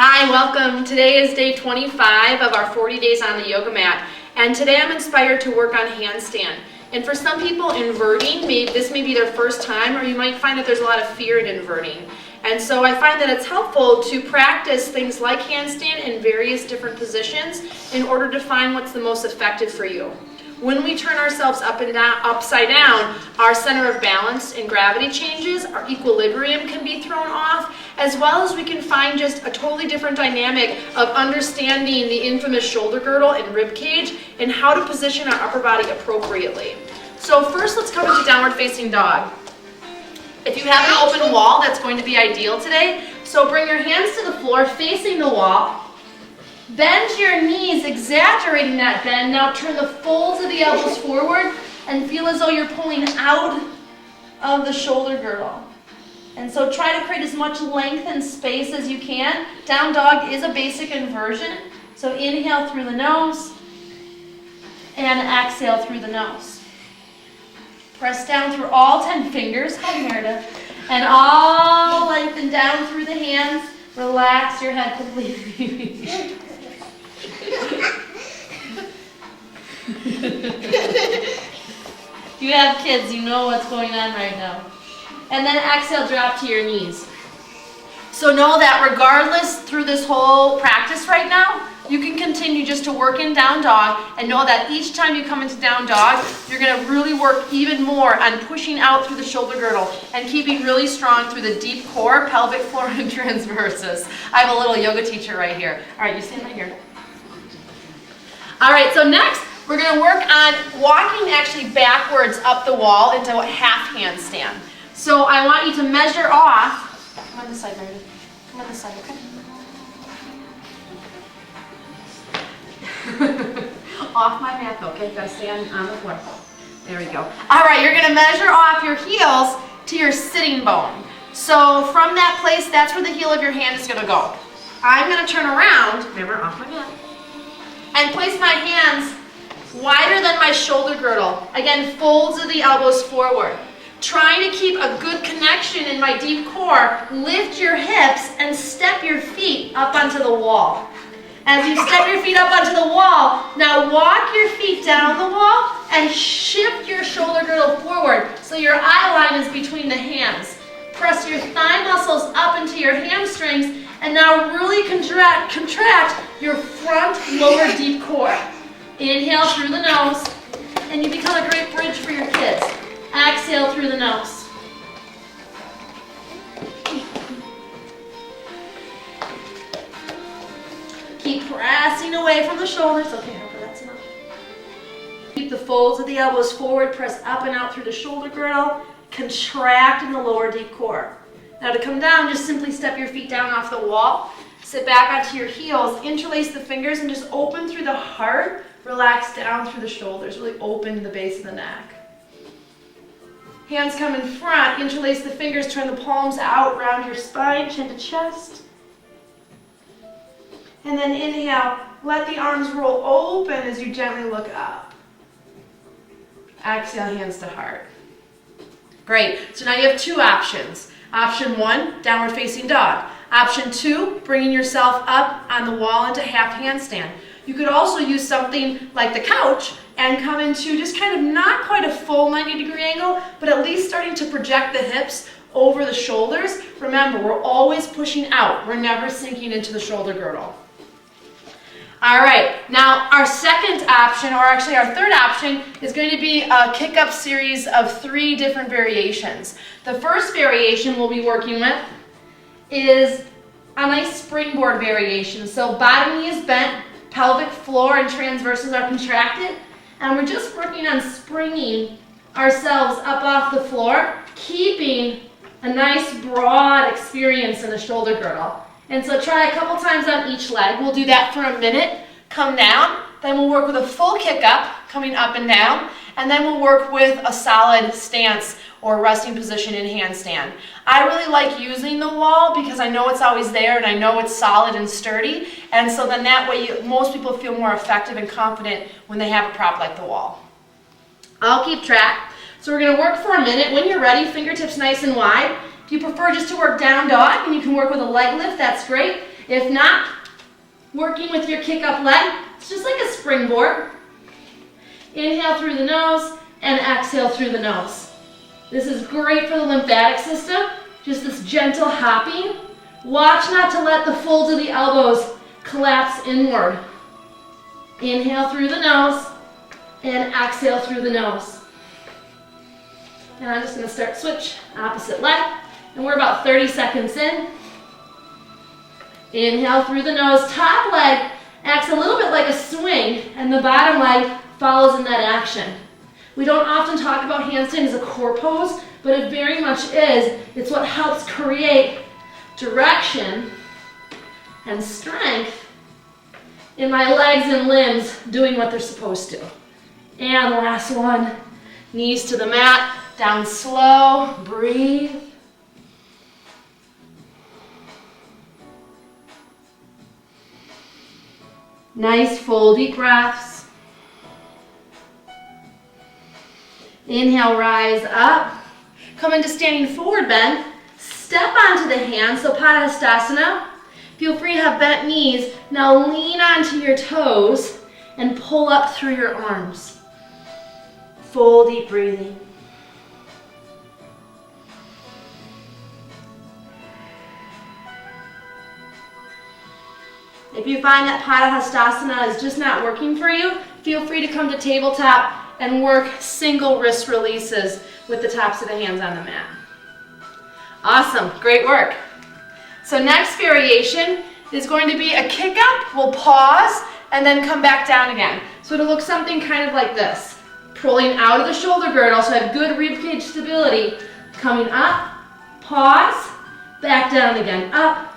Hi, welcome. Today is day 25 of our 40 days on the yoga mat, and today I'm inspired to work on handstand. And for some people, inverting, this may be their first time, or you might find that there's a lot of fear in inverting. And so I find that it's helpful to practice things like handstand in various different positions in order to find what's the most effective for you. When we turn ourselves up and down, upside down, our center of balance and gravity changes, our equilibrium can be thrown off, as well as we can find just a totally different dynamic of understanding the infamous shoulder girdle and rib cage and how to position our upper body appropriately. So first, let's come into downward facing dog. If you have an open wall, that's going to be ideal today. So bring your hands to the floor facing the wall. Bend your knees, exaggerating that bend. Now turn the folds of the elbows forward and feel as though you're pulling out of the shoulder girdle. And so try to create as much length and space as you can. Down dog is a basic inversion. So inhale through the nose and exhale through the nose. Press down through all 10 fingers. Hi, Meredith. And all lengthen down through the hands. Relax your head completely. You have kids, you know what's going on right now. And then exhale, drop to your knees. So know that regardless through this whole practice right now, you can continue just to work in down dog and know that each time you come into down dog, you're going to really work even more on pushing out through the shoulder girdle and keeping really strong through the deep core, pelvic floor, and transversus. I have a little yoga teacher right here. All right, you stand right here. All right, so next we're going to work on walking actually backwards up the wall into a half handstand. So I want you to measure off. Come on this side, Meredith. Come on this side, okay? Off my mat, okay? Gotta stand on the floor. There we go. All right, you're gonna measure off your heels to your sitting bone. So from that place, that's where the heel of your hand is gonna go. I'm gonna turn around, remember, off my mat, and place my hands wider than my shoulder girdle. Again, folds of the elbows forward. Trying to keep a good connection in my deep core, lift your hips and step your feet up onto the wall. As you step your feet up onto the wall, now walk your feet down the wall and shift your shoulder girdle forward so your eye line is between the hands. Press your thigh muscles up into your hamstrings and now really contract your front lower deep core. Inhale through the nose and you become a great bridge for your kids. Exhale through the nose. Keep pressing away from the shoulders. Okay, Harper, that's enough. Keep the folds of the elbows forward. Press up and out through the shoulder girdle. Contract in the lower deep core. Now to come down, just simply step your feet down off the wall. Sit back onto your heels. Interlace the fingers and just open through the heart. Relax down through the shoulders. Really open the base of the neck. Hands come in front, interlace the fingers, turn the palms out, round your spine, chin to chest. And then inhale, let the arms roll open as you gently look up. Exhale, hands to heart. Great, so now you have two options. Option one, downward facing dog. Option two, bringing yourself up on the wall into half handstand. You could also use something like the couch and come into just kind of not quite a full 90-degree angle, but at least starting to project the hips over the shoulders. Remember, we're always pushing out. We're never sinking into the shoulder girdle. All right, now our second option, or actually our third option, is going to be a kick-up series of 3 different variations. The first variation we'll be working with is a nice springboard variation. So bottom knee is bent, pelvic floor and transverses are contracted, and we're just working on springing ourselves up off the floor, keeping a nice broad experience in the shoulder girdle. And so try a couple times on each leg. We'll do that for a minute. Come down. Then we'll work with a full kick up, coming up and down. And then we'll work with a solid stance or resting position in handstand. I really like using the wall because I know it's always there and I know it's solid and sturdy. And so then that way most people feel more effective and confident when they have a prop like the wall. I'll keep track. So we're going to work for a minute. When you're ready, fingertips nice and wide. If you prefer just to work down dog and you can work with a leg lift, that's great. If not, working with your kick up leg, it's just like a springboard. Inhale through the nose and exhale through the nose. This is great for the lymphatic system, just this gentle hopping. Watch not to let the folds of the elbows collapse inward. Inhale through the nose and exhale through the nose. And I'm just going to start switch, opposite leg. And we're about 30 seconds in. Inhale through the nose, top leg acts a little bit like a swing, and the bottom leg follows in that action. We don't often talk about handstand as a core pose, but it very much is. It's what helps create direction and strength in my legs and limbs doing what they're supposed to. And the last one, knees to the mat, down slow, breathe. Nice full deep breaths. Inhale, rise up. Come into standing forward bend. Step onto the hands, so Post-Natal. Feel free to have bent knees. Now lean onto your toes and pull up through your arms. Full deep breathing. If you find that Post-Natal is just not working for you, feel free to come to tabletop and work single wrist releases with the tops of the hands on the mat. Awesome, great work. So next variation is going to be a kick up. We'll pause and then come back down again. So it'll look something kind of like this. Pulling out of the shoulder girdle, so have good ribcage stability. Coming up, pause, back down again, up,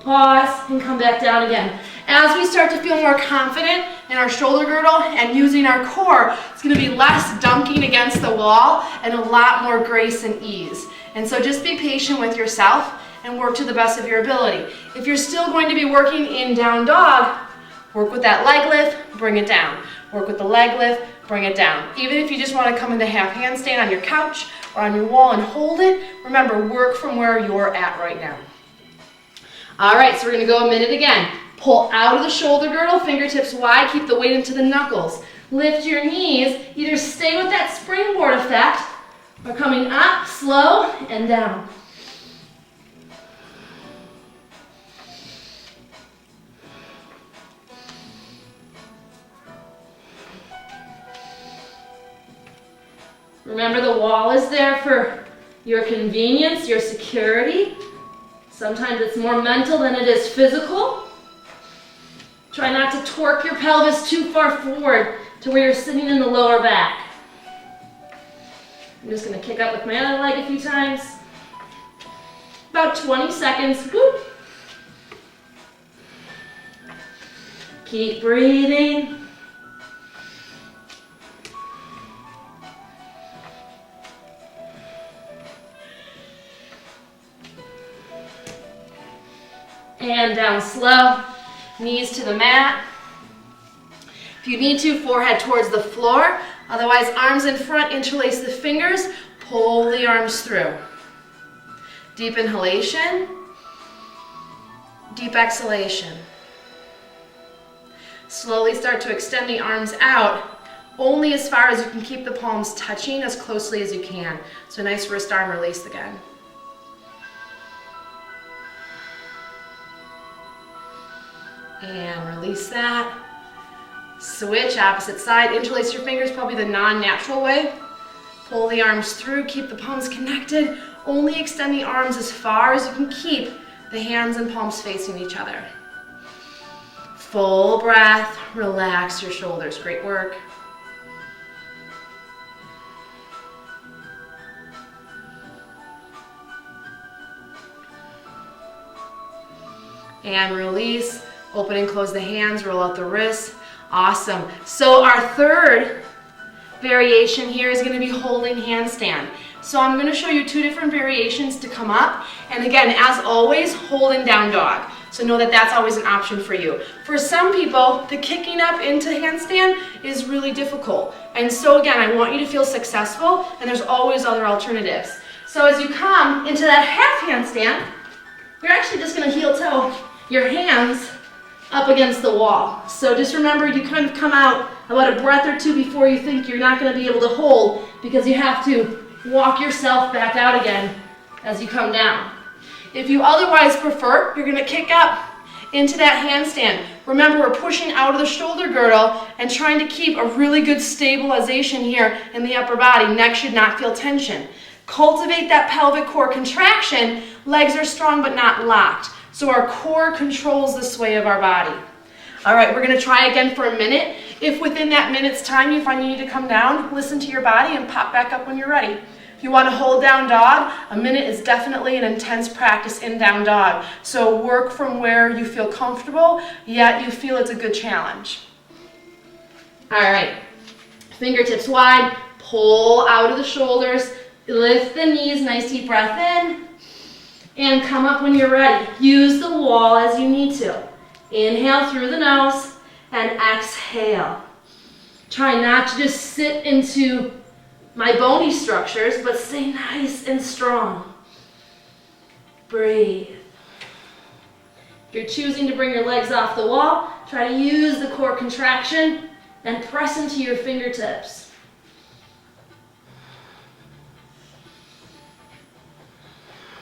pause, and come back down again. As we start to feel more confident in our shoulder girdle and using our core, it's going to be less dunking against the wall and a lot more grace and ease. And so just be patient with yourself and work to the best of your ability. If you're still going to be working in down dog, work with that leg lift, bring it down. Work with the leg lift, bring it down. Even if you just want to come into half handstand on your couch or on your wall and hold it, remember, work from where you're at right now. All right, so we're going to go a minute again. Pull out of the shoulder girdle, fingertips wide, keep the weight into the knuckles. Lift your knees, either stay with that springboard effect or coming up, slow, and down. Remember, the wall is there for your convenience, your security. Sometimes it's more mental than it is physical. Try not to torque your pelvis too far forward to where you're sitting in the lower back. I'm just going to kick up with my other leg a few times. About 20 seconds. Whoop. Keep breathing. And down slow, knees to the mat. If you need to, forehead towards the floor. Otherwise, arms in front, interlace the fingers, pull the arms through. Deep inhalation, deep exhalation. Slowly start to extend the arms out, only as far as you can keep the palms touching as closely as you can. So nice wrist arm release again. And release that. Switch, opposite side. Interlace your fingers, probably the non-natural way. Pull the arms through, keep the palms connected. Only extend the arms as far as you can keep the hands and palms facing each other. Full breath, relax your shoulders. Great work. And release. Open and close the hands, roll out the wrists. Awesome. So our third variation here is going to be holding handstand. So I'm going to show you two different variations to come up. And again, as always, holding down dog. So know that that's always an option for you. For some people, the kicking up into handstand is really difficult. And so again, I want you to feel successful, and there's always other alternatives. So as you come into that half handstand, you're actually just going to heel toe your hands up against the wall. So just remember, you kind of come out about a breath or two before you think you're not going to be able to hold, because you have to walk yourself back out again as you come down. If you otherwise prefer, you're going to kick up into that handstand. Remember, we're pushing out of the shoulder girdle and trying to keep a really good stabilization here in the upper body. Neck should not feel tension. Cultivate that pelvic core contraction. Legs are strong but not locked. So our core controls the sway of our body. All right, we're going to try again for a minute. If within that minute's time you find you need to come down, listen to your body and pop back up when you're ready. If you want to hold down dog, a minute is definitely an intense practice in down dog. So work from where you feel comfortable, yet you feel it's a good challenge. All right, fingertips wide, pull out of the shoulders, lift the knees, nice deep breath in, and come up when you're ready. Use the wall as you need to. Inhale through the nose and exhale. Try not to just sit into my bony structures, but stay nice and strong. Breathe. If you're choosing to bring your legs off the wall, try to use the core contraction and press into your fingertips.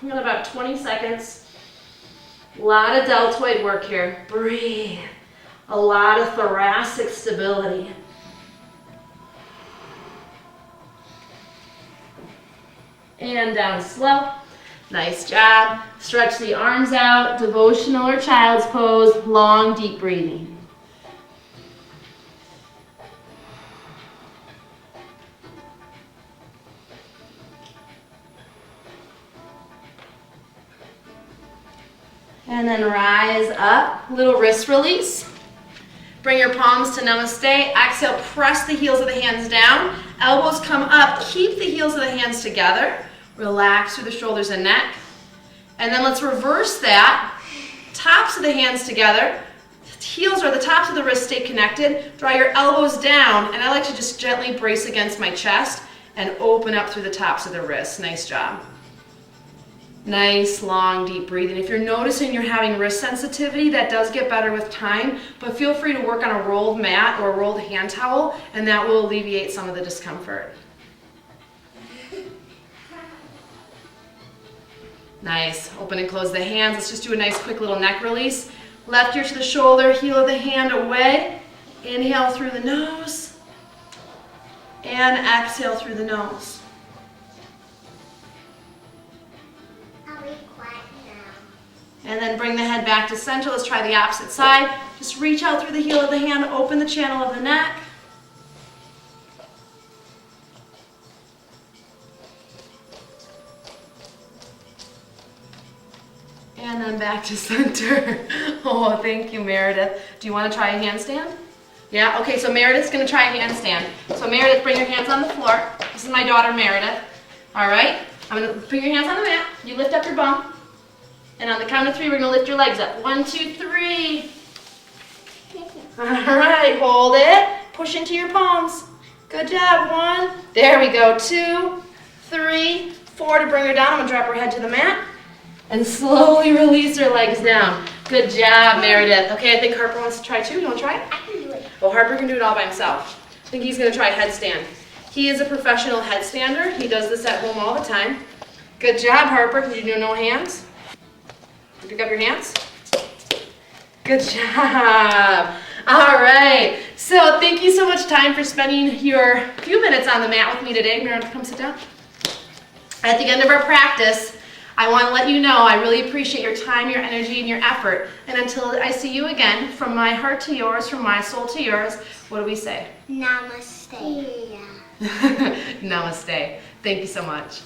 We got about 20 seconds. A lot of deltoid work here. Breathe. A lot of thoracic stability. And down slow. Nice job. Stretch the arms out, devotional or child's pose, long, deep breathing. And then rise up, little wrist release. Bring your palms to namaste. Exhale, press the heels of the hands down. Elbows come up, keep the heels of the hands together. Relax through the shoulders and neck. And then let's reverse that. Tops of the hands together. Heels or the tops of the wrists stay connected. Draw your elbows down, and I like to just gently brace against my chest and open up through the tops of the wrists. Nice job. Nice, long, deep breathing. If you're noticing you're having wrist sensitivity, that does get better with time, but feel free to work on a rolled mat or a rolled hand towel, and that will alleviate some of the discomfort. Nice. Open and close the hands. Let's just do a nice quick little neck release. Left ear to the shoulder, heel of the hand away. Inhale through the nose. And exhale through the nose. I'll be quiet now. And then bring the head back to center. Let's try the opposite side. Just reach out through the heel of the hand, open the channel of the neck. And then back to center. Oh, thank you, Meredith. Do you want to try a handstand? Yeah? Okay, so Meredith's going to try a handstand. So Meredith, bring your hands on the floor. This is my daughter, Meredith. All right? I'm going to put your hands on the mat. You lift up your bum. And on the count of 3, we're going to lift your legs up. 1, 2, 3. All right, hold it. Push into your palms. Good job. 1. There we go. 2, 3, 4 to bring her down. I'm going to drop her head to the mat. And slowly release her legs down. Good job, Meredith. Okay, I think Harper wants to try too. You want to try it? I can do it. Well, Harper can do it all by himself. I think he's going to try headstand. He is a professional headstander. He does this at home all the time. Good job, Harper. Can you do no hands? Pick up your hands. Good job. All right. So thank you so much, time, for spending your few minutes on the mat with me today. Meredith, come sit down. At the end of our practice, I want to let you know I really appreciate your time, your energy, and your effort. And until I see you again, from my heart to yours, from my soul to yours, what do we say? Namaste. Namaste. Thank you so much.